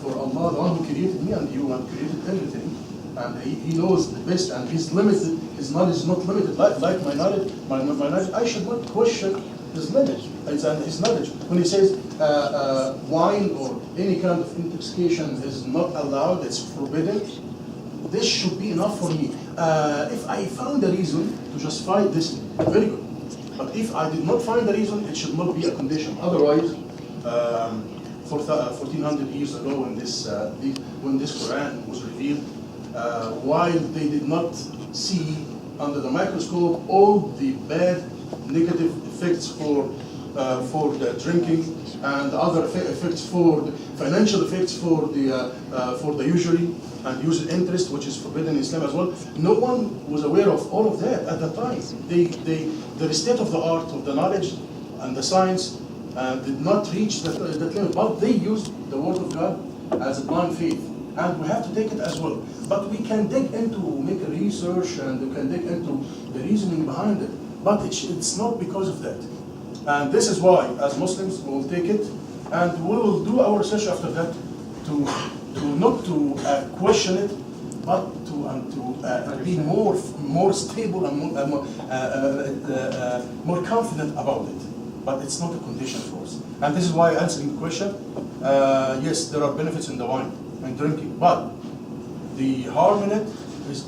Speaker 10: for Allah, the one who created me and you and created everything, and He knows the best, and His limited, His knowledge is not limited. Like my knowledge, I should not question His knowledge. His knowledge. When He says wine or any kind of intoxication is not allowed, it's forbidden, this should be enough for me. If I found a reason to justify this, very good. But if I did not find a reason, it should not be a condition. Otherwise, 1400 years ago, when this Quran was revealed, while they did not see under the microscope all the bad, negative effects for the drinking and other effects for the financial effects for the usury and user interest, which is forbidden in Islam as well. No one was aware of all of that at the time. The state of the art of the knowledge and the science did not reach that limit, but they used the word of God as a blind faith, and we have to take it as well. But we can dig into, make a research, and we can dig into the reasoning behind it. But it's not because of that. And this is why, as Muslims, we will take it, and we will do our research after that to not to question it, but to be more stable and more confident about it. But it's not a condition for us. And this is why, answering the question, yes, there are benefits in the wine and drinking, but the harm in it is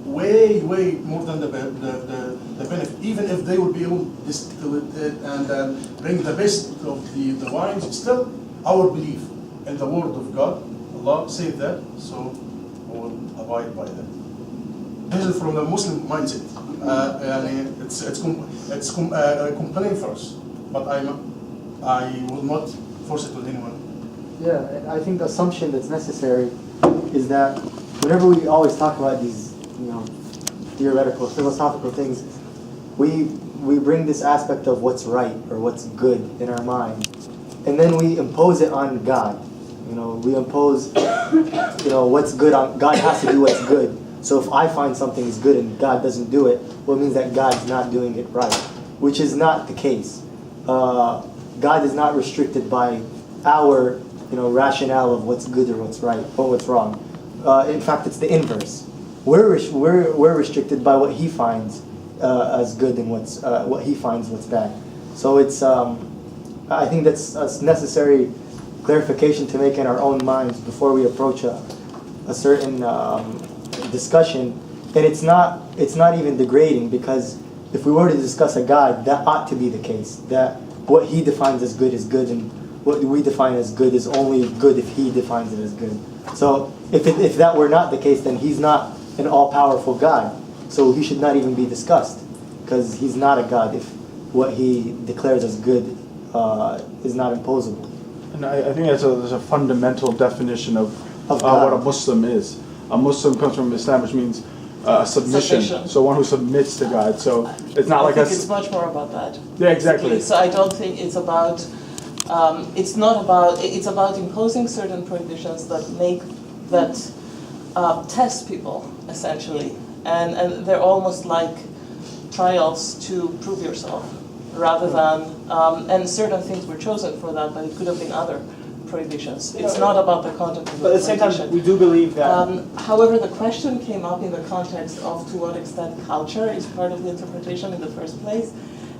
Speaker 10: way more than the benefit. Even if they would be able to distill it and bring the best of the wines, still our belief in the word of God, Allah said that, so we will abide by that. This is from the Muslim mindset. It's compelling for us. But I will not force it with anyone.
Speaker 4: Yeah, and I think the assumption that's necessary is that whenever we always talk about these, theoretical, philosophical things, we bring this aspect of what's right or what's good in our mind, and then we impose it on God. We impose, what's good on God has to do what's good. So if I find something is good and God doesn't do it, well, it means that God's not doing it right, which is not the case. God is not restricted by our, rationale of what's good or what's right or what's wrong. In fact, it's the inverse. We're restricted by what He finds as good and what He finds what's bad. So it's I think that's a necessary clarification to make in our own minds before we approach a certain discussion. And it's not even degrading, because if we were to discuss a God, that ought to be the case. That what He defines as good is good, and what we define as good is only good if He defines it as good. So if that were not the case, then He's not an all-powerful God. So He should not even be discussed, because He's not a God if what He declares as good is not imposable.
Speaker 6: And I think there's a fundamental definition of what a Muslim is. A Muslim comes from Islam, which means submission. So one who submits to God. So it's not like
Speaker 5: it's much more about that.
Speaker 6: Yeah, exactly.
Speaker 5: So I don't think it's about. It's not about. It's about imposing certain prohibitions that test people essentially, and they're almost like trials to prove yourself, rather than. And certain things were chosen for that, but it could have been other prohibitions. It's not about the content of the
Speaker 2: But at the same time, we do believe that.
Speaker 5: However, the question came up in the context of to what extent culture is part of the interpretation in the first place.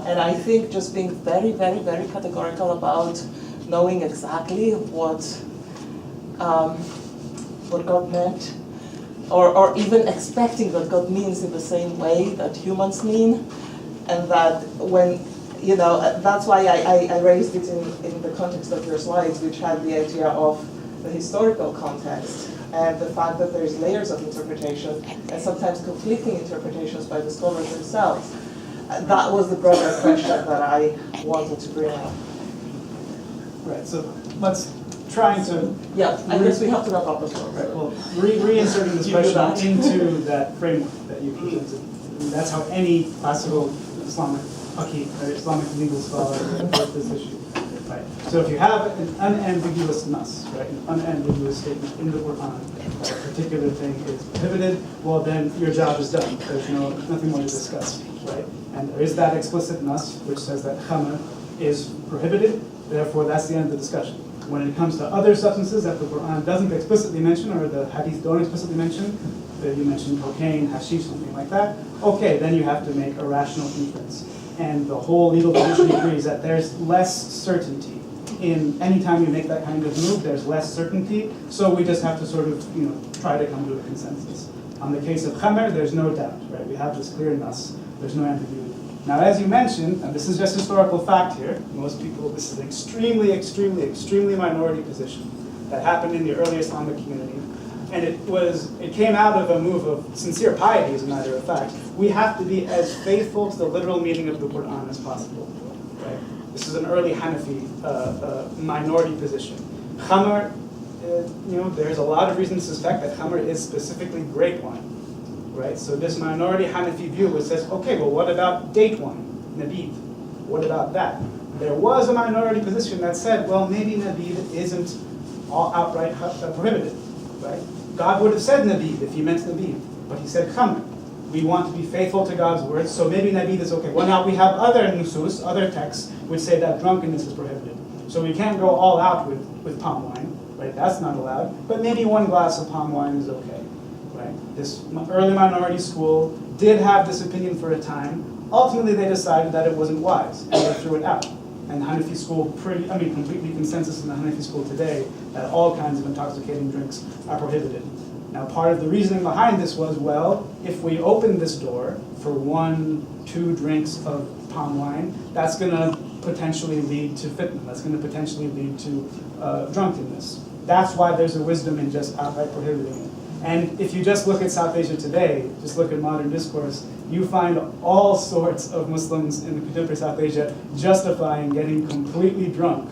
Speaker 5: And I think just being very, very, very categorical about knowing exactly what God meant, or even expecting that God means in the same way that humans mean, and that when that's why I raised it in the context of your slides, which had the idea of the historical context and the fact that there's layers of interpretation and sometimes conflicting interpretations by the scholars themselves. That was the broader question that I wanted to bring up.
Speaker 15: Right, so let's try to...
Speaker 5: Yeah, I guess we have to wrap up as well.
Speaker 15: Right, well, reinserting this question into that framework that you presented. And that's how any classical Islamic Islamic legal scholar approach this issue. Right. So if you have an unambiguous nas, right, an unambiguous statement in the Quran that a particular thing is prohibited, well then your job is done. There's nothing more to discuss, right? And there is that explicit nas which says that khamr is prohibited, therefore that's the end of the discussion. When it comes to other substances that the Quran doesn't explicitly mention, or the hadith don't explicitly mention, you mentioned cocaine, hashish, something like that, okay, then you have to make a rational inference. And the whole legal tradition agrees that there's less certainty in any time you make that kind of move. There's less certainty, so we just have to sort of try to come to a consensus. On the case of khamr, there's no doubt, right? We have this clear nas. There's no ambiguity. Now, as you mentioned, and this is just historical fact here. Most people, this is an extremely, extremely, extremely minority position that happened in the early Islamic community. And it came out of a move of sincere piety, as a matter of fact. We have to be as faithful to the literal meaning of the Quran as possible. Right? This is an early Hanafi minority position. Khamr, there's a lot of reason to suspect that khamr is specifically grape wine. Right? So this minority Hanafi view which says, okay, well, what about date wine, nabid? What about that? There was a minority position that said, well, maybe nabid isn't all outright prohibited. Right? God would have said nabid if he meant nabid, but he said khamr. We want to be faithful to God's words, so maybe nabid is okay. Well, now we have other nusus, other texts, which say that drunkenness is prohibited. So we can't go all out with palm wine, right? That's not allowed. But maybe one glass of palm wine is okay, right? This early minority school did have this opinion for a time. Ultimately, they decided that it wasn't wise, and they threw it out. And Hanafi school, completely consensus in the Hanafi school today that all kinds of intoxicating drinks are prohibited. Now, part of the reasoning behind this was, well, if we open this door for 1-2 drinks of palm wine, that's going to potentially lead to fitna. That's going to potentially lead to drunkenness. That's why there's a wisdom in just outright prohibiting it. And if you just look at South Asia today, just look at modern discourse, you find all sorts of Muslims in the contemporary South Asia justifying getting completely drunk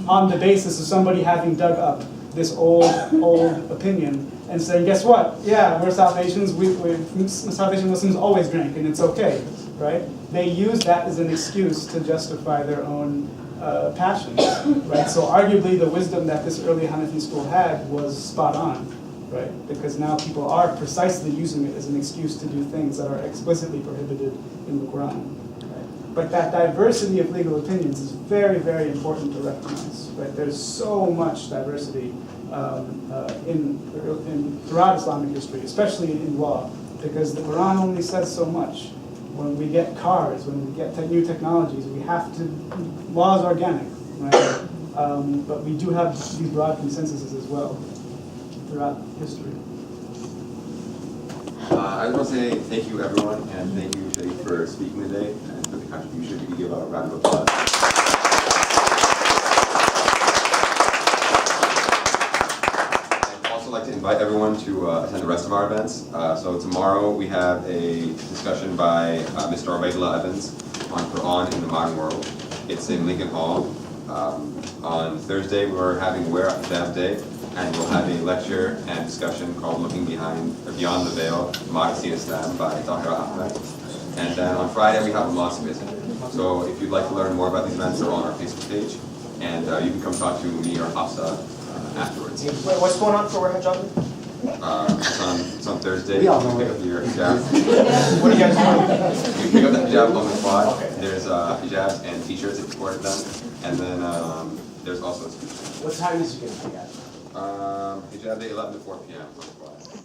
Speaker 15: on the basis of somebody having dug up this old opinion and saying, guess what? Yeah, we're South Asians. South Asian Muslims always drink, and it's okay, right? They use that as an excuse to justify their own passions, right? So arguably, the wisdom that this early Hanafi school had was spot on, right? Because now people are precisely using it as an excuse to do things that are explicitly prohibited in the Quran. Right? But that diversity of legal opinions is very, very important to recognize. Right? There's so much diversity throughout Islamic history, especially in law, because the Quran only says so much. When we get cars, when we get new technologies, we have to, law is organic, right? But we do have these broad consensuses as well throughout history.
Speaker 7: I just want to say thank you everyone, and thank you Sharif for speaking today and for the contribution. You can give a round of applause. I'd like to invite everyone to attend the rest of our events. So tomorrow we have a discussion by Mr. Ubaidullah Evans on Quran in the Modern World. It's in Lincoln Hall. On Thursday we're having Wear Up Hijab Day, and we'll have a lecture and discussion called Looking Beyond the Veil, Modesty in Islam by Dr. Ahmed. And then on Friday we have a mosque visit. So if you'd like to learn more about these events, they're on our Facebook page, and you can come talk to me or Hafsa afterwards.
Speaker 8: Wait, what's going on for Wear Hijab?
Speaker 7: It's on Thursday. You can pick up your hijab.
Speaker 8: What are you guys doing?
Speaker 7: You pick up the hijab on the quad. Okay. There's hijabs and t-shirts if you order them. And then there's also a speech.
Speaker 8: What time is it going to be at?
Speaker 7: Hijab day 11 to 4 p.m. on the quad.